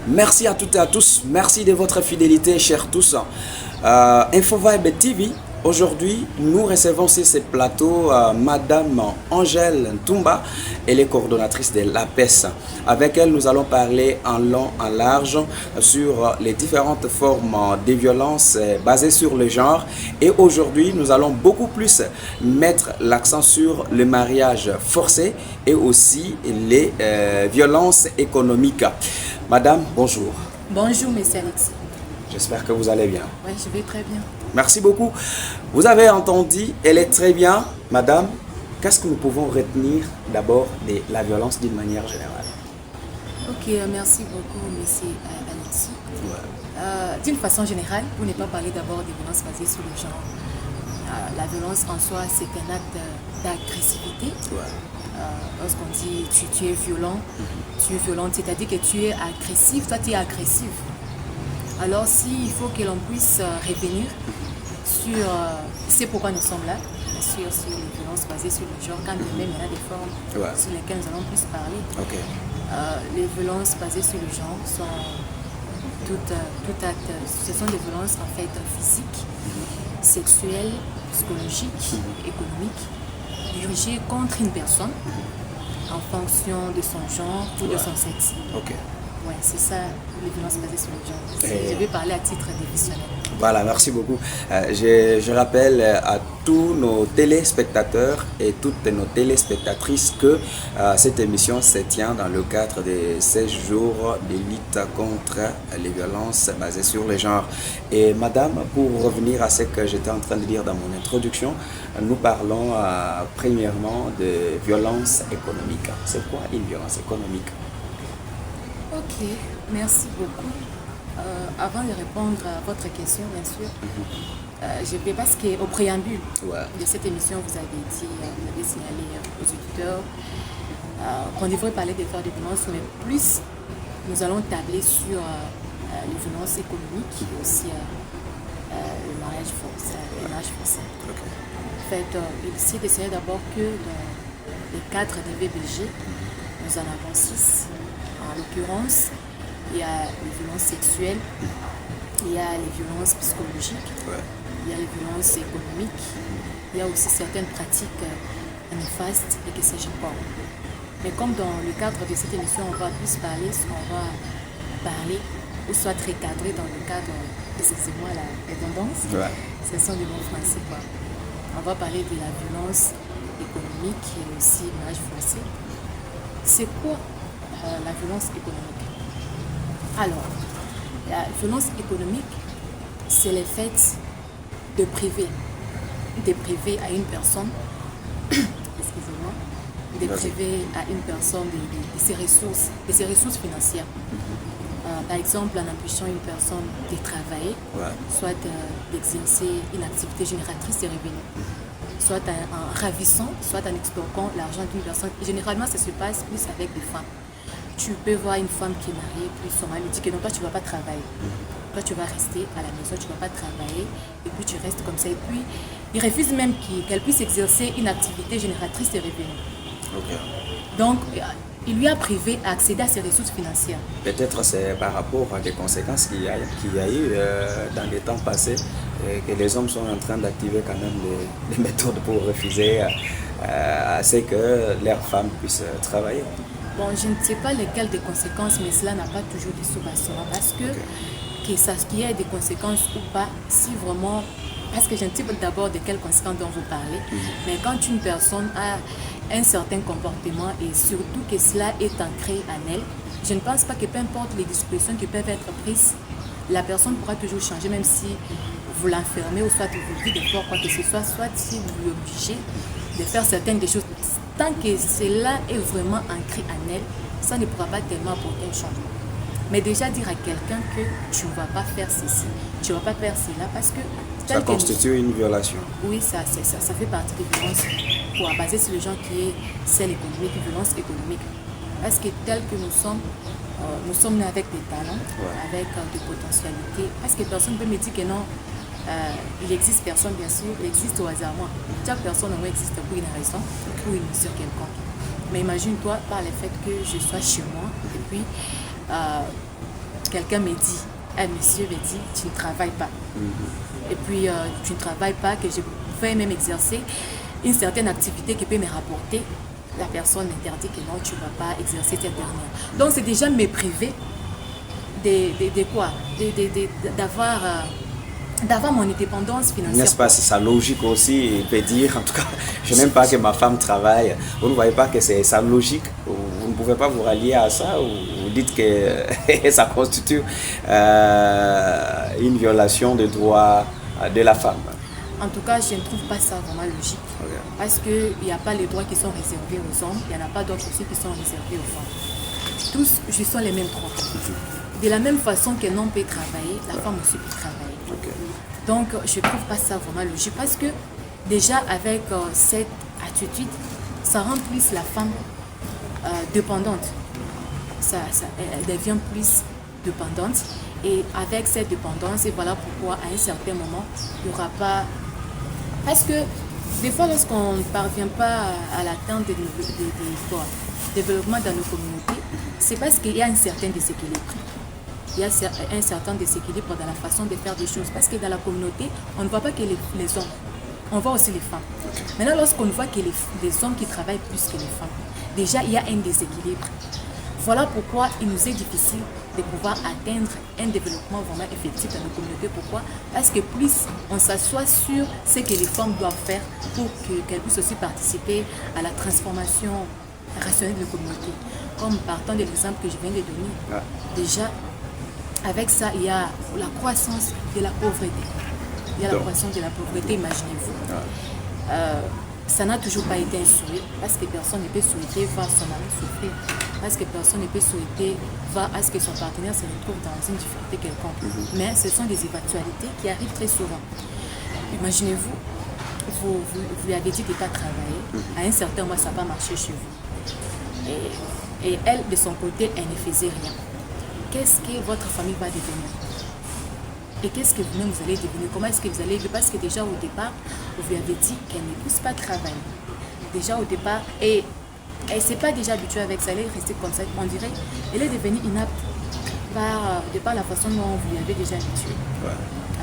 Merci à toutes et à tous, merci de votre fidélité, chers tous. InfoVibe TV, aujourd'hui, nous recevons sur ce plateau Madame Angèle Ntumba, elle est coordonnatrice de l'APES. Avec elle, nous allons parler en long, en large sur les différentes formes de violence basées sur le genre. Et aujourd'hui, nous allons beaucoup plus mettre l'accent sur le mariage forcé et aussi les violences économiques. Madame, bonjour. Bonjour, monsieur Alex. J'espère que vous allez bien. Oui, je vais très bien. Merci beaucoup. Vous avez entendu, elle est très bien. Madame, qu'est-ce que nous pouvons retenir d'abord de la violence d'une manière générale? Ok, merci beaucoup, monsieur Alexis. Ouais. D'une façon générale, pour ne pas parler d'abord des violences basées sur le genre, la violence en soi, c'est un acte d'agressivité. Ouais. Lorsqu'on dit tu es violent, tu es violente, c'est-à-dire que tu es agressif, toi tu es agressif. Alors s'il faut que l'on puisse revenir sur c'est pourquoi nous sommes là, bien sûr sur les violences basées sur le genre, quand même il y en a des formes sur lesquelles nous allons plus parler. Okay. Les violences basées sur le genre sont tout acte, ce sont des violences en fait physiques, sexuelles, psychologiques, économiques, dirigées contre une personne en fonction de son genre ou de son sexe. Okay. Ouais, c'est ça, les violences basées sur le genre. Je vais parler à titre définitionnaire. Voilà, merci beaucoup. Je rappelle à tous nos téléspectateurs et toutes nos téléspectatrices que cette émission se tient dans le cadre des 16 jours de lutte contre les violences basées sur le genre. Et madame, pour revenir à ce que j'étais en train de dire dans mon introduction, nous parlons premièrement de violence économique. C'est quoi une violence économique? Ok, merci beaucoup. Avant de répondre à votre question, bien sûr, je vais parce qu'au préambule de cette émission, vous avez signalé aux auditeurs qu'on devrait parler des faits de violence, mais plus nous allons tabler sur les violences économiques et aussi le mariage forcé. Okay. En fait, il s'est décidé d'abord que dans les cadres des VBG, nous en avons 6. En l'occurrence, il y a les violences sexuelles, il y a les violences psychologiques, il y a les violences économiques, il y a aussi certaines pratiques néfastes et que sais-je pas. Mais comme dans le cadre de cette émission, on va plus parler, ce qu'on va parler, ou soit recadrer dans le cadre, excusez-moi la redondance, ce sont des mots français. On va parler de la violence économique et aussi le mariage forcé. C'est quoi la violence économique? Alors, la violence économique, c'est le fait de priver à une personne, excusez-moi, de priver à une personne de ses ressources financières. Par exemple, en empêchant une personne de travailler, soit d'exercer une activité génératrice de revenus, soit en ravissant, soit en extorquant l'argent d'une personne. Et généralement, ça se passe plus avec des femmes. Tu peux voir une femme qui est mariée, puis son mari lui dit que non, toi tu ne vas pas travailler. Toi tu vas rester à la maison, tu ne vas pas travailler, et puis tu restes comme ça. Et puis, il refuse même qu'elle puisse exercer une activité génératrice de revenus. Okay. Donc, il lui a privé d'accéder à ses ressources financières. Peut-être c'est par rapport à des conséquences qu'il y a eu dans les temps passés, que les hommes sont en train d'activer quand même des méthodes pour refuser à ce que leurs femmes puissent travailler. Bon, je ne sais pas lesquelles des conséquences, mais cela n'a pas toujours de soubassement. Parce que ça qu'il y ait des conséquences ou pas, si vraiment... Parce que je ne sais pas d'abord de quelles conséquences dont vous parlez, mais quand une personne a un certain comportement et surtout que cela est ancré en elle, je ne pense pas que peu importe les dispositions qui peuvent être prises, la personne pourra toujours changer, même si vous l'enfermez ou soit vous dites de faire quoi que ce soit si vous l'obligez de faire certaines des choses. Tant que cela est vraiment ancré en elle, ça ne pourra pas tellement apporter un changement. Mais déjà dire à quelqu'un que tu ne vas pas faire ceci, tu ne vas pas faire cela, parce que... Ça constitue une violation. Oui, ça fait partie des violences pour baser sur le genre qui est celle économique, violence économique. Parce que tel que nous sommes nés avec des talents, avec des potentialités. Parce que personne ne peut me dire que non, il existe personne, bien sûr, il existe au hasard. Chaque personne au moins existe pour une raison, pour une mission quelconque. Mais imagine-toi par le fait que je sois chez moi et puis quelqu'un me dit, un monsieur me dit, tu ne travailles pas. Et puis tu ne travailles pas, que je vais même exercer une certaine activité qui peut me rapporter. La personne interdit que non, tu ne vas pas exercer cette dernière. Donc c'est déjà me priver de quoi? D'avoir mon indépendance financière. N'est-ce pas, c'est sa logique aussi, il peut dire, en tout cas, je n'aime pas que ma femme travaille. Vous ne voyez pas que c'est sa logique? Vous ne pouvez pas vous rallier à ça, ou vous dites que ça constitue une violation des droits de la femme? En tout cas, je ne trouve pas ça vraiment logique. Okay. Parce qu'il n'y a pas les droits qui sont réservés aux hommes, il n'y en a pas d'autres aussi qui sont réservés aux femmes. Tous, je sont les mêmes droits. De la même façon qu'un homme peut travailler, la femme aussi peut travailler. Okay. Donc, je ne trouve pas ça vraiment logique. Parce que déjà, avec cette attitude, ça rend plus la femme dépendante. Elle devient plus dépendante. Et avec cette dépendance, et voilà pourquoi à un certain moment, il n'y aura pas... Parce que des fois, lorsqu'on ne parvient pas à l'atteinte du développement dans nos communautés, c'est parce qu'il y a un certain déséquilibre. Il y a un certain déséquilibre dans la façon de faire des choses. Parce que dans la communauté, on ne voit pas que les hommes, on voit aussi les femmes. Maintenant, lorsqu'on voit que les hommes qui travaillent plus que les femmes, déjà, il y a un déséquilibre. Voilà pourquoi il nous est difficile de pouvoir atteindre un développement vraiment effectif dans nos communautés. Pourquoi? Parce que plus on s'assoit sur ce que les femmes doivent faire pour qu'elles puissent aussi participer à la transformation rationnelle de la communauté. Comme partant de l'exemple que je viens de donner, déjà, avec ça, il y a la croissance de la pauvreté. Il y a la croissance de la pauvreté, imaginez-vous. Ça n'a toujours pas été un souhait, parce que personne ne peut souhaiter voir son mari souffrir, parce que personne ne peut souhaiter voir à ce que son partenaire se retrouve dans une difficulté quelconque. Mais ce sont des éventualités qui arrivent très souvent. Imaginez-vous, vous lui avez dit de ne pas travailler, à un certain moment, ça n'a pas marché chez vous. Et elle, de son côté, elle ne faisait rien. Qu'est-ce que votre famille va devenir? Et qu'est-ce que vous-même vous allez devenir? Comment est-ce que vous allez vivre? Parce que déjà au départ, vous lui avez dit qu'elle ne puisse pas travailler. Déjà au départ, et elle ne s'est pas déjà habituée avec ça, elle est restée comme ça. On dirait qu'elle est devenue inapte de par la façon dont vous lui avez déjà habituée.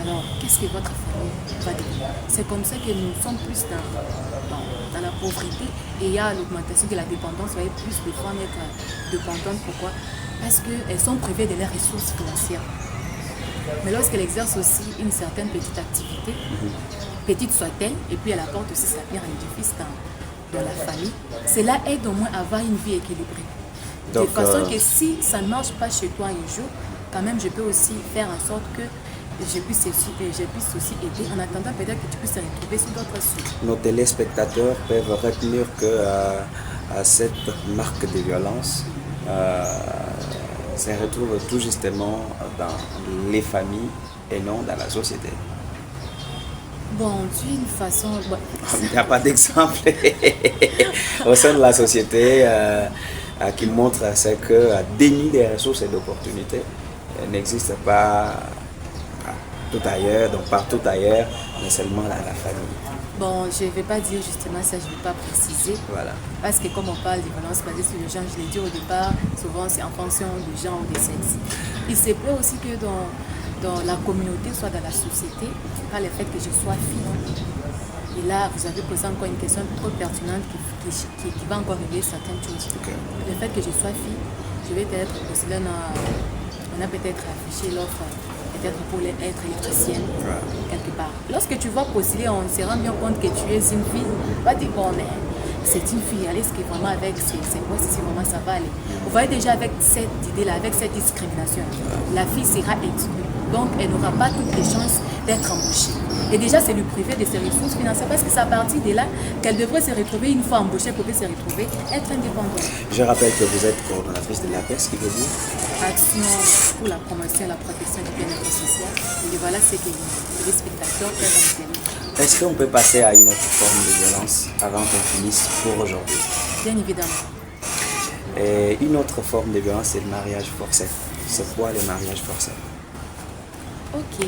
Alors, qu'est-ce que votre famille va devenir? C'est comme ça que nous sommes plus dans la pauvreté, et il y a l'augmentation de la dépendance. Vous voyez, plus de femmes être dépendantes. Pourquoi? Parce qu'elles sont privées de leurs ressources financières. Mais lorsqu'elle exerce aussi une certaine petite activité, petite soit-elle, et puis elle apporte aussi sa pierre à l'édifice dans la famille, cela aide au moins à avoir une vie équilibrée. Donc, de façon que si ça ne marche pas chez toi un jour, quand même je peux aussi faire en sorte que je puisse aussi aider, en attendant peut-être que tu puisses te retrouver sur d'autres sujets. Nos téléspectateurs peuvent retenir que cette marque de violence se retrouve tout justement dans les familles et non dans la société. Bon, d'une façon... Bon. Il n'y a pas d'exemple au sein de la société qui montre que déni des ressources et d'opportunités n'existe pas tout ailleurs, donc partout ailleurs, mais seulement dans la famille. Bon, je ne vais pas dire justement ça, je ne vais pas préciser. Voilà. Parce que comme on parle de violence basée sur le genre, je l'ai dit au départ, souvent c'est en fonction du genre ou du sexe. Il se peut aussi que dans la communauté, soit dans la société, par le fait que je sois fille. Et là, vous avez posé encore une question trop pertinente qui va encore révéler certaines choses. Okay. Le fait que je sois fille, je vais peut-être postuler, on a peut-être affiché l'offre peut-être pour être électricienne, quelque part. Lorsque tu vas postuler, on se rend bien compte que tu es une fille. On va dire, bon, mais c'est une fille, allez, ce qui est vraiment avec ses postes, si vraiment ça va aller. Vous voyez déjà avec cette idée-là, avec cette discrimination, la fille sera exclue. Donc, elle n'aura pas toutes les chances d'être embauchée. Et déjà, c'est lui priver de ses ressources financières parce que c'est à partir de là qu'elle devrait se retrouver, une fois embauchée, pour se retrouver, être indépendante. Je rappelle que vous êtes coordonnatrice de l'APES, qui veut dire Action pour la promotion et la protection du bien-être social. Et voilà ce que les spectateurs peuvent obtenir. Est-ce qu'on peut passer à une autre forme de violence avant qu'on finisse pour aujourd'hui? Bien évidemment. Et une autre forme de violence, c'est le mariage forcé. C'est quoi le mariage forcé? Ok.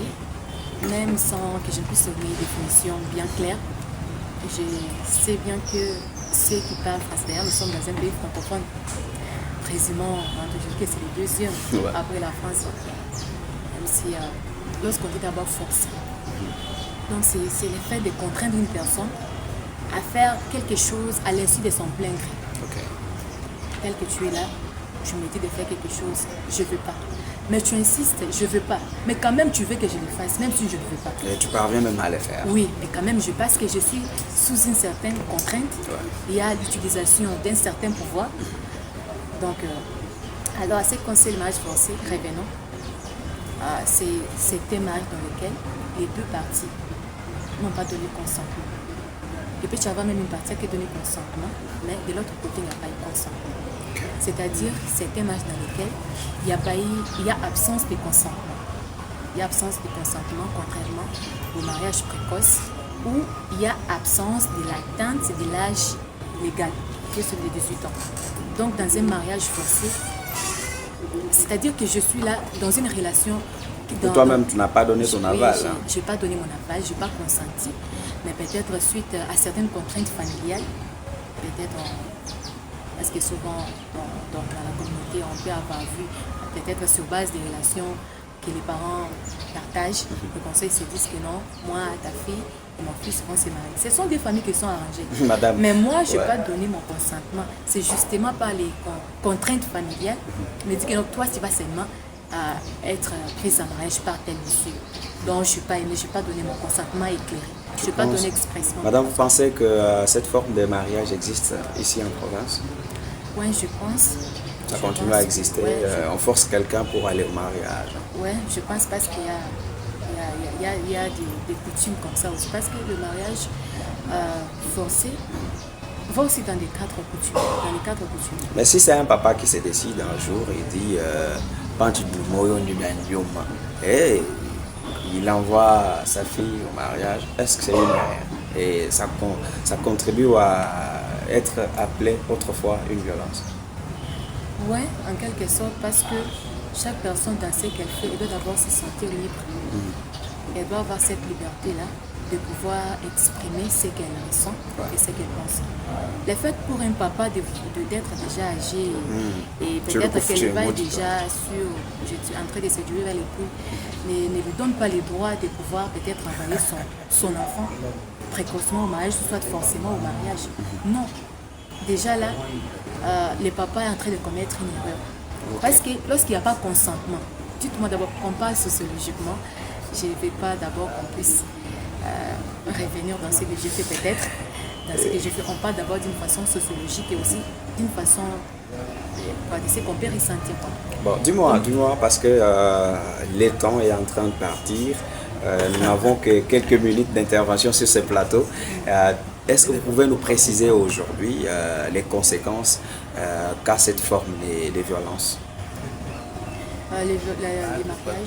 même sans que je puisse donner une définition bien claire, je sais bien que ceux qui parlent français, d'ailleurs nous sommes dans un pays francophone, précisément, on va toujours que c'est le deuxième après la France, même si lorsqu'on dit d'abord forcer. Donc c'est le fait de contraindre une personne à faire quelque chose à l'insu de son plein gré. Tel que tu es là, tu me dis de faire quelque chose, je ne veux pas. Mais tu insistes, je ne veux pas. Mais quand même, tu veux que je le fasse, même si je ne veux pas. Et tu parviens même à le faire. Oui, mais quand même, parce que je suis sous une certaine contrainte. Il y a l'utilisation d'un certain pouvoir. Donc, alors, à ce qui concerne le mariage forcé, revenons. C'est un mariage dans lequel les deux parties n'ont pas donné consentement. Et puis tu vas même une partie qui a donné consentement, mais de l'autre côté, il n'y a pas eu consentement. C'est-à-dire, c'est un mariage dans lequel il y a absence de consentement. Il y a absence de consentement, contrairement au mariage précoce, où il y a absence de l'atteinte de l'âge légal, qui est celui de 18 ans. Donc, dans un mariage forcé, c'est-à-dire que je suis là dans une relation... Et toi-même, tu n'as pas donné ton aval. Je n'ai pas donné mon aval, je n'ai pas consenti, mais peut-être suite à certaines contraintes familiales, peut-être parce que souvent dans la communauté, on peut avoir vu, peut-être sur base des relations que les parents partagent, le conseil se disent que non, moi, ta fille et mon fils vont se marier. Ce sont des familles qui sont arrangées. Madame, mais moi, je n'ai pas donné mon consentement. C'est justement par les contraintes familiales. Me dit que non, toi, tu vas seulement être prise en mariage par tel monsieur. Donc, je ne suis pas aimée, je n'ai pas donné mon consentement éclairé. Je n'ai pas donné expressément. Madame, vous pensez que cette forme de mariage existe ici en province? Oui, je pense. Ça continue à exister. On force quelqu'un pour aller au mariage. Oui, je pense parce qu'il y a des coutumes comme ça aussi. Parce que le mariage forcé va aussi dans les quatre coutumes. Mais si c'est un papa qui se décide un jour et dit et il envoie sa fille au mariage, est-ce que c'est une erreur? Et ça contribue à être appelé autrefois une violence. Oui, en quelque sorte, parce que chaque personne dans ce qu'elle fait, elle doit d'abord se sentir libre. Elle doit avoir cette liberté-là de pouvoir exprimer ce qu'elle ressent et ce qu'elle pense. Le fait pour un papa d'être déjà âgé et peut-être qu'elle va déjà je suis en train de séduire l'époux, ne lui donne pas le droit de pouvoir peut-être envoyer son enfant précocement au mariage, soit forcément au mariage. Non. Déjà là, le papa est en train de commettre une erreur. Parce que lorsqu'il n'y a pas consentement, dites-moi d'abord qu'on parle sociologiquement, je ne vais pas d'abord qu'on puisse revenir dans ce que j'ai fait peut-être. Dans ce que j'ai fait, on parle d'abord d'une façon sociologique et aussi d'une façon de ce qu'on peut ressentir. Bon, dis-moi, parce que le temps est en train de partir. Nous n'avons que quelques minutes d'intervention sur ce plateau. Est-ce que vous pouvez nous préciser aujourd'hui les conséquences qu'a cette forme de violence?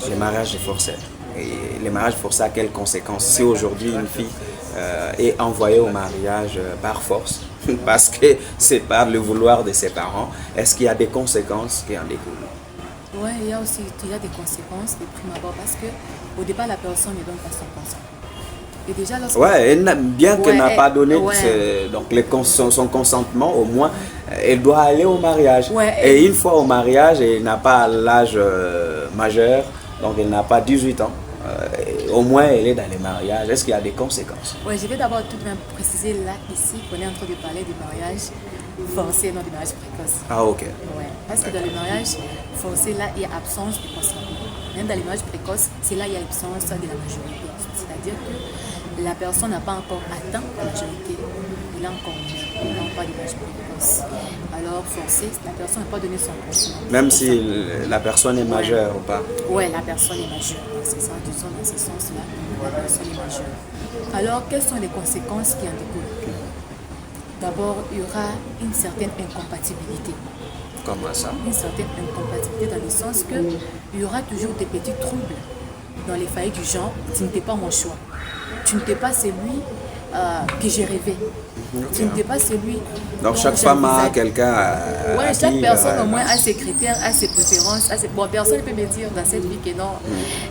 Les mariages forcés. Et les mariages forcés, à quelles conséquences? Si aujourd'hui une fille est envoyée au mariage par force, parce que c'est par le vouloir de ses parents, est-ce qu'il y a des conséquences qui en découlent? Oui, il y a des conséquences de prime abord, parce qu'au départ, la personne ne donne pas son consentement. Et déjà, bien qu'elle n'a pas donné son consentement, au moins, elle doit aller au mariage. Et une fois au mariage, elle n'a pas l'âge majeur, donc elle n'a pas 18 ans. Au moins, elle est dans les mariages. Est-ce qu'il y a des conséquences? Oui, je vais d'abord tout de même préciser là, ici, qu'on est en train de parler du mariage forcé, non du mariage précoce. Ah, ok. Ouais, parce que dans le mariage forcé, là, il y a absence de consentement. Même dans les mariages précoces, c'est là il y a absence de la majorité. C'est-à-dire que la personne n'a pas encore atteint la majorité. Il a encore pas de mariage précoce. Alors, forcé, la personne n'a pas donné son consentement. Même si la personne est majeure ou pas? Oui, la personne est majeure. C'est ça, disons dans ce sens-là, la personne est majeure. Alors, quelles sont les conséquences qui en découlent? D'abord, il y aura une certaine incompatibilité. Comment ça? Une certaine incompatibilité dans le sens qu'il y aura toujours des petits troubles dans les foyers du genre. Tu n'étais pas mon choix. Tu n'étais pas celui que j'ai rêvé. Tu n'étais pas celui. Donc chaque femme a quelqu'un. Ouais, chaque personne au moins a ses critères, a ses préférences. Bon, personne ne peut me dire dans cette vie que non,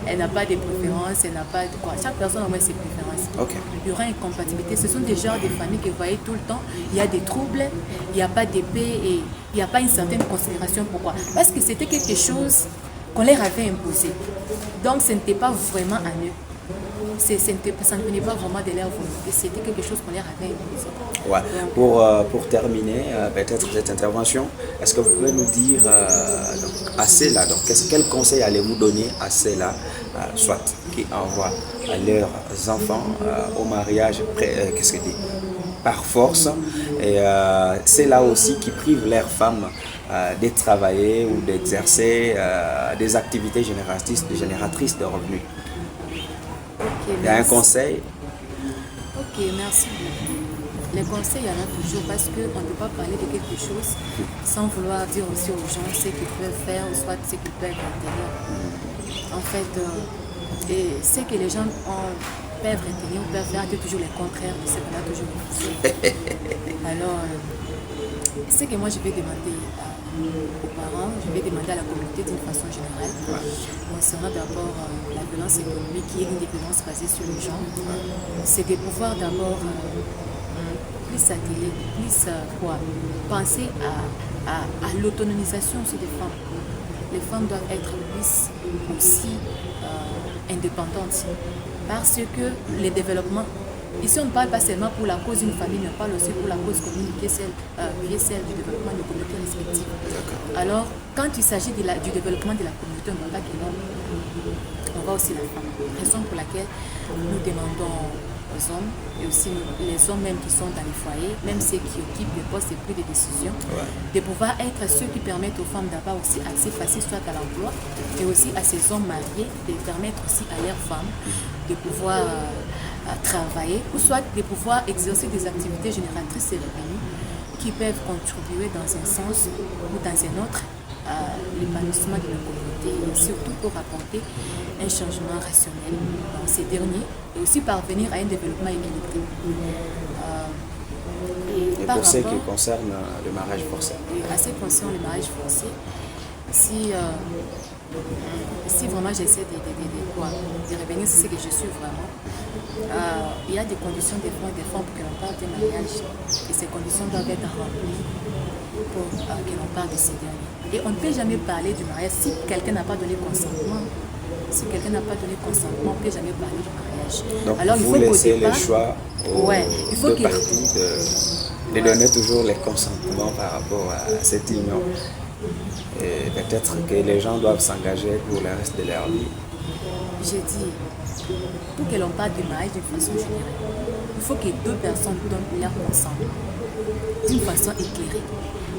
elle n'a pas de préférences, elle n'a pas de quoi. Chaque personne a au moins ses préférences. Okay. Il y aura une compatibilité. Ce sont des genres de familles que vous voyez tout le temps. Il y a des troubles, il n'y a pas d'épée et il n'y a pas une certaine considération. Pourquoi? Parce que c'était quelque chose qu'on leur avait imposé. Donc ce n'était pas vraiment à eux. Ça ne venait pas vraiment de leur volonté, c'était quelque chose qu'on leur avait imposé. Ouais. Pour terminer peut-être cette intervention, est-ce que vous pouvez nous dire à ceux-là, donc quel conseil allez-vous donner à ceux-là, soit qui envoient leurs enfants au mariage, qu'est-ce que dit, par force, et ceux-là aussi qui privent leurs femmes de travailler ou d'exercer des activités génératrices de revenus? Okay, il y a un conseil? Ok, merci. Les conseils, il y en a toujours parce qu'on ne peut pas parler de quelque chose sans vouloir dire aussi aux gens ce qu'ils peuvent faire ou soit ce qu'ils peuvent retenir. En fait, et ce que les gens peuvent retenir ou peuvent faire, c'est toujours le contraire de ce qu'on a toujours fait. Alors, ce que moi je vais demander aux parents, je vais demander à la communauté d'une façon générale, concernant d'abord la violence économique qui est une des violences basées sur le genre, c'est de pouvoir d'abord plus s'atteler, plus penser à l'autonomisation aussi des femmes. Les femmes doivent être plus aussi indépendantes parce que le développement, ici on ne parle pas seulement pour la cause d'une famille, mais on parle aussi pour la cause commune qui est celle du développement des communautés respectives. Alors, quand il s'agit du développement de la communauté, on ne voit pas que non, on voit aussi la femme. Raison pour laquelle nous demandons aux hommes, et aussi les hommes même qui sont dans les foyers, même ceux qui occupent des postes et pris de décision, de pouvoir être ceux qui permettent aux femmes d'avoir aussi accès facile soit à l'emploi, et aussi à ces hommes mariés, de permettre aussi à leurs femmes de pouvoir travailler, ou soit de pouvoir exercer des activités génératrices de revenus qui peuvent contribuer dans un sens ou dans un autre à l'épanouissement de la communauté et surtout pour apporter un changement rationnel dans ces derniers et aussi parvenir à un développement équilibré. Et pour ce qui concerne le mariage forcé. À ce qui concerne le mariage forcé, si vraiment j'essaie de revenir sur ce que je suis vraiment, il y a des conditions des fois pour que l'on parle de mariage et ces conditions doivent être remplies pour que l'on parle de ces derniers. Et on ne peut jamais parler du mariage si quelqu'un n'a pas donné consentement. Si quelqu'un n'a pas donné consentement, on ne peut jamais parler du mariage. Donc alors, vous laissez le choix aux deux parties de donner toujours les consentements par rapport à cette union. Et peut-être que les gens doivent s'engager pour le reste de leur vie. J'ai dit, pour que l'on parle du mariage d'une façon générale, il faut que deux personnes donnent leur consentement d'une façon éclairée.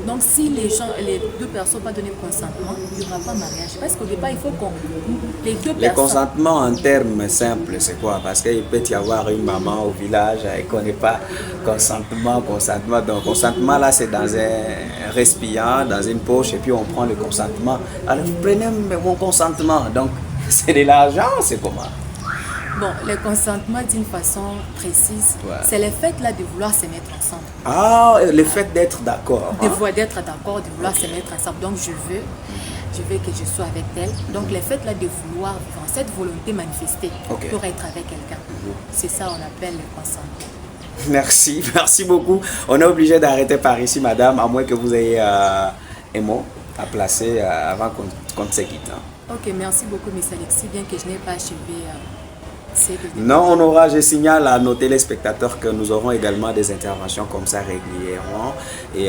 Donc si les deux personnes n'ont pas donné consentement, il n'y aura pas mariage. Parce qu'au départ, il faut qu'on... Le consentement en termes simples, c'est quoi? Parce qu'il peut y avoir une maman au village et qu'on n'ait pas consentement. Donc consentement là, c'est dans un récipient, dans une poche, et puis on prend le consentement. Alors prenez mon consentement. Donc c'est de l'argent, c'est comment? Bon, le consentement d'une façon précise, c'est le fait là de vouloir se mettre ensemble. Ah, le fait d'être d'accord. D'être d'accord, de vouloir se mettre ensemble. Donc je veux que je sois avec elle. Donc le fait là de vouloir vivre, cette volonté manifestée pour être avec quelqu'un, c'est ça on appelle le consentement. Merci beaucoup. On est obligé d'arrêter par ici, madame, à moins que vous ayez un mot à placer avant qu'on se quitte. Ok, merci beaucoup, M. Alexis, bien que je n'ai pas achevé. Non, je signale à nos téléspectateurs que nous aurons également des interventions comme ça régulièrement. Et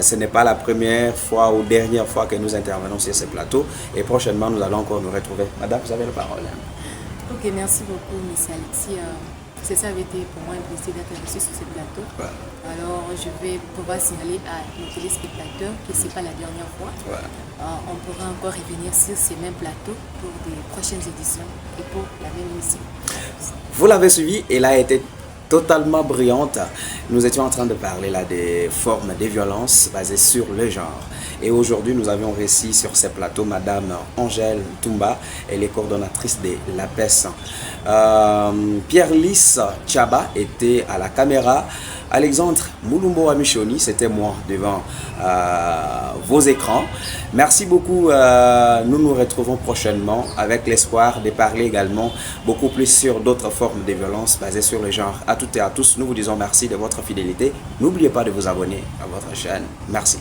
ce n'est pas la première fois ou dernière fois que nous intervenons sur ce plateau. Et prochainement, nous allons encore nous retrouver. Madame, vous avez la parole. Ok, merci beaucoup, M. Alexis. Ça avait été pour moi un plaisir d'être reçu sur ce plateau. Alors, je vais pouvoir signaler à nos téléspectateurs que ce n'est pas la dernière fois. On pourra encore revenir sur ces mêmes plateaux pour des prochaines éditions et pour la même émission. Vous l'avez suivi, elle a été totalement brillante. Nous étions en train de parler là des formes de violence basées sur le genre. Et aujourd'hui, nous avions reçu sur ces plateaux Madame Angèle Ntumba, elle est coordonnatrice de l'APES. Pierre-Lys Tchaba était à la caméra. Alexandre Moulumbo Amichoni, c'était moi devant vos écrans. Merci beaucoup. Nous nous retrouvons prochainement avec l'espoir de parler également beaucoup plus sur d'autres formes de violence basées sur le genre. À toutes et à tous, nous vous disons merci de votre fidélité. N'oubliez pas de vous abonner à votre chaîne. Merci.